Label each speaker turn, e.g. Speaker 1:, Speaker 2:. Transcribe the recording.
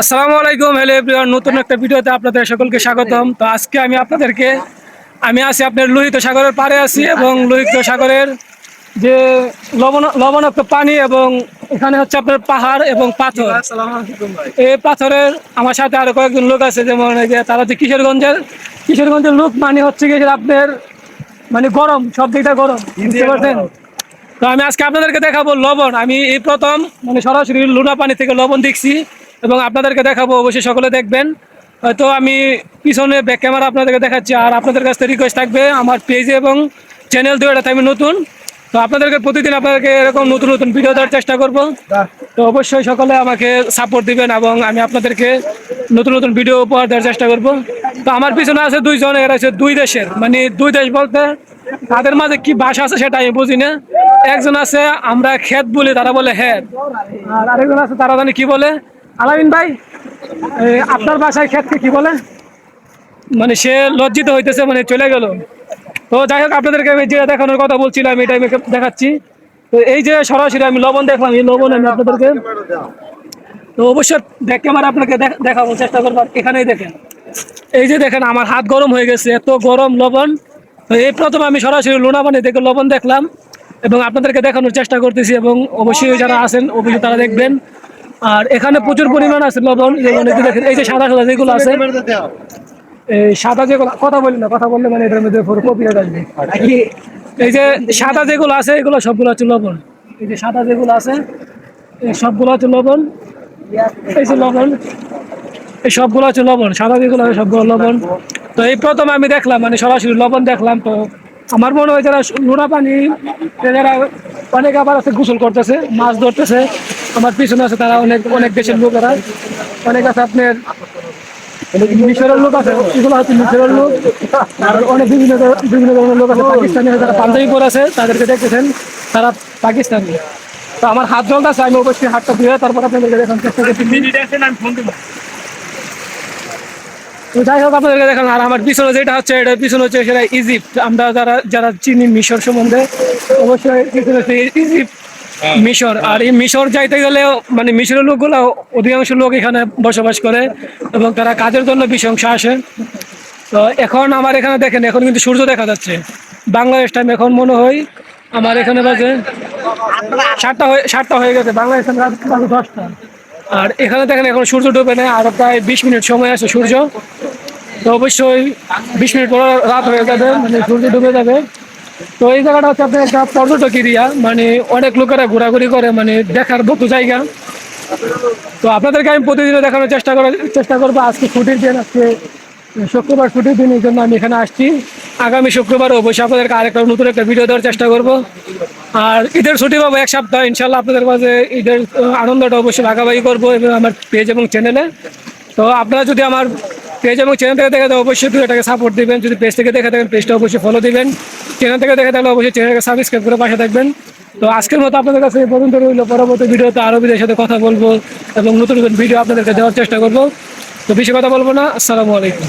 Speaker 1: আসসালামু আলাইকুম, hello everyone. নতুন একটা ভিডিওতে আপনাদের সকলকে স্বাগতম। তো আজকে আমি আছি আপনার লোহিত সাগরের পাড়ে আছি, এবং লোহিত সাগরের যে লবণাক্ত পানি, এবং এখানে হচ্ছে আপনার পাহাড় এবং পাথর। এই পাথরের আমার সাথে আরো কয়েকজন লোক আছে, যেমন এই যে তারা হচ্ছে কিশোরগঞ্জের লোক, মানে হচ্ছে কি আপনার মানে গরম, সব দিকটা গরম, বুঝতে পারছেন? তো আমি আজকে আপনাদেরকে দেখাবো লবণ। আমি এই প্রথম মানে সরাসরি লুনা পানি থেকে লবণ দেখছি, এবং আপনাদেরকে দেখাবো, অবশ্যই সকলে দেখবেন। হয়তো আমি পিছনে ব্যাক ক্যামেরা আপনাদেরকে দেখাচ্ছি, আর আপনাদের কাছ থেকে রিকোয়েস্ট থাকবে আমার পেজে এবং চ্যানেল দুইটাতে আমি নতুন, তো আপনাদেরকে প্রতিদিন আপনাদেরকে এরকম নতুন নতুন ভিডিও দেওয়ার চেষ্টা করব। তো অবশ্যই সকলে আমাকে সাপোর্ট দিবেন, এবং আমি আপনাদেরকে নতুন নতুন ভিডিও উপহার দেওয়ার চেষ্টা করব। তো আমার পিছনে আছে দুইজন, এরা আছে দুই দেশের, মানে দুই দেশ বলতে তাদের মাঝে কি ভাষা আছে সেটা আমি বুঝি না। একজন আছে আমরা ক্ষেত বলি, তারা বলে হ্যাঁ, আর আরেকজন আছে তারা জানি কি বলে। আলামিন ভাই, আপনার বাসায় ক্ষেতকে কি বলে? মানে সে লজ্জিত হইতেছে, মানে চলে গেল। তো যাই হোক, আপনাদেরকে আমি যেটা দেখানোর কথা বলছিলাম এটা আমি দেখাচ্ছি। তো এই যে সরাসরি আমি লবণ দেখলাম, এই লবণ আমি আপনাদেরকে তো অবশ্যই ব্যাক ক্যামেরা আপনাকে দেখাবো চেষ্টা করবো। এখানেই দেখেন, এই যে দেখেন আমার হাত গরম হয়ে গেছে, এত গরম লবণ। তো এই প্রথম আমি সরাসরি লোনা পানি থেকে লবণ দেখলাম, এবং আপনাদেরকে দেখানোর চেষ্টা করতেছি, এবং অবশ্যই যারা আছেন অবশ্যই তারা দেখবেন। আর এখানে প্রচুর পরিমাণ আছে লবণ, যেমন এই যে দেখেন, এই যে সাদা সাদা যেগুলো আছে, এই সাদা যেগুলো, কথা বলি না, কথা বললে মানে এটার মধ্যে কপি হয়ে আসবে। এই যে সাদা যেগুলো আছে এগুলো সবগুলো হচ্ছে লবণ। এই যে সাদা যেগুলো আছে এই সবগুলো হচ্ছে লবণ। এই যে লবণ, এই সবগুলো হচ্ছে লবণ, সাদা যেগুলো আছে সবগুলো লবণ। তো এই প্রথম আমি দেখলাম, মানে সরাসরি লবণ দেখলাম। তো আমার মনে হয় যারা নোনা পানি, যারা অনেক আবার আছে গোসল করতেছে, মাছ ধরতেছে, আমার পিছনে আছে তারা অনেক অনেক দেশের লোকেরা, অনেক আছে আপনার মিশরের লোক আছে, এগুলো হচ্ছে মিশরের লোক। আর অনেক বিভিন্ন ধরনের লোক আছে, পাকিস্তানি যারা পাঞ্জাবি পরে আছে তাদেরকে দেখতেছেন, তারা পাকিস্তানি। তো আমার হাত জ্বলতেছে, আমি অবশ্যই হাতটা ধুয়ে তারপর আপনাদেরকে দেখার চেষ্টা করছি। তো যাই হোক, আপনাদেরকে দেখান। আর আমার পিছনে যেটা হচ্ছে, এটা পিছনে হচ্ছে সেটা ইজিপ্ট। আমরা যারা যারা চিনি মিশর সম্বন্ধে, অবশ্যই পিছনে হচ্ছে ইজিপ্ট, মিশর। আর এই মিশর যাইতে গেলে মানে মিশরের লোকগুলো অধিকাংশ লোক এখানে বসবাস করে, এবং তারা কাজের জন্য বেশি অংশ আসে। তো এখন আমার এখানে দেখেন, এখন কিন্তু সূর্য দেখা যাচ্ছে। বাংলাদেশ টাইম এখন মনে হয় আমার এখানে বাজে 7টা হয়ে গেছে, বাংলাদেশ টাইম রাত বাজে 10টা। আর এখানে দেখেন এখন সূর্য ডুবে নেই, আরো প্রায় 20 মিনিট সময় আছে সূর্য। তো অবশ্যই 20 মিনিট পর রাত হয়ে যাবে, মানে সূর্য ডুবে যাবে। তো এই জায়গাটা হচ্ছে আপনার একটা পর্যটক এরিয়া, মানে অনেক লোকেরা ঘোরাঘুরি করে, মানে দেখার মতো জায়গা। তো আপনাদেরকে আমি প্রতিদিনও দেখানোর চেষ্টা করবো। আজকে ছুটির দিন, আজকে শুক্রবার ছুটির দিন, এই জন্য আমি এখানে আসছি। আগামী শুক্রবার অবশ্যই আপনাদেরকে আরেকটা নতুন একটা ভিডিও দেওয়ার চেষ্টা করব। আর ঈদের ছুটি পাবো 1 সপ্তাহ, ইনশাল্লাহ আপনাদের মাঝে ঈদের আনন্দটা অবশ্যই ভাগাভাগি করবো, এবং আমার পেজ এবং চ্যানেলে। তো আপনারা যদি আমার পেজ এবং চ্যানেল থেকে দেখে, অবশ্যই এটাকে সাপোর্ট দিবেন। যদি পেজ থেকে দেখে থাকেন, পেজটা অবশ্যই ফলো দিবেন। চ্যানেল থেকে দেখে থাকলে অবশ্যই চ্যানেলকে সাবস্ক্রাইব করে পাশে থাকবেন। তো আজকের মতো আপনাদের কাছে এই পর্যন্ত রইল। পরবর্তী ভিডিওতে আরও বিদের সাথে কথা বলবো, এবং নতুন নতুন ভিডিও আপনাদেরকে দেওয়ার চেষ্টা করবো। তো বেশি কথা বলবো না। আসসালামু আলাইকুম।